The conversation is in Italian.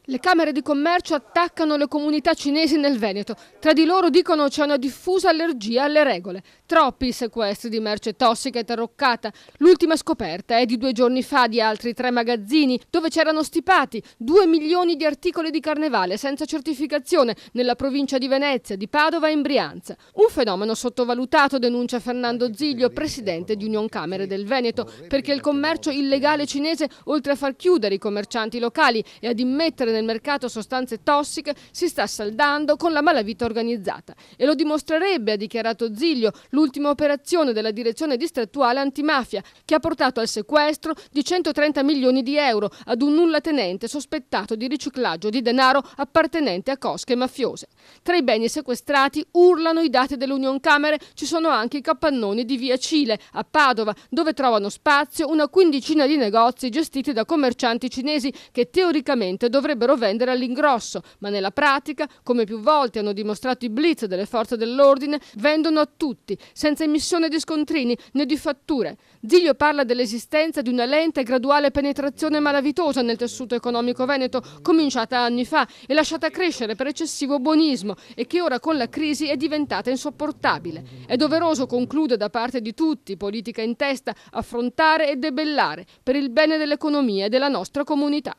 Le camere di commercio attaccano le comunità cinesi nel Veneto. Tra di loro dicono c'è una diffusa allergia alle regole. Troppi i sequestri di merce tossica e tarroccata. L'ultima scoperta è di 2 giorni fa di altri 3 magazzini dove c'erano stipati 2 milioni di articoli di carnevale senza certificazione nella provincia di Venezia, di Padova e in Brianza. Un fenomeno sottovalutato, denuncia Fernando Ziglio, presidente di Unioncamere del Veneto, perché il commercio illegale cinese, oltre a far chiudere i commercianti locali e ad immettere nel mercato sostanze tossiche, si sta saldando con la malavita organizzata. E lo dimostrerebbe, ha dichiarato Ziglio, l'ultima operazione della direzione distrettuale antimafia, che ha portato al sequestro di 130 milioni di euro ad un nullatenente sospettato di riciclaggio di denaro appartenente a cosche mafiose. Tra i beni sequestrati, urlano i dati dell'Unioncamere, ci sono anche i capannoni di via Cile, a Padova, dove trovano spazio una quindicina di negozi gestiti da commercianti cinesi che teoricamente dovrebbero vendere all'ingrosso, ma nella pratica, come più volte hanno dimostrato i blitz delle forze dell'ordine, vendono a tutti, senza emissione di scontrini né di fatture. Ziglio parla dell'esistenza di una lenta e graduale penetrazione malavitosa nel tessuto economico veneto, cominciata anni fa e lasciata crescere per eccessivo buonismo e che ora con la crisi è diventata insopportabile. È doveroso, conclude, da parte di tutti, politica in testa, affrontare e debellare per il bene dell'economia e della nostra comunità.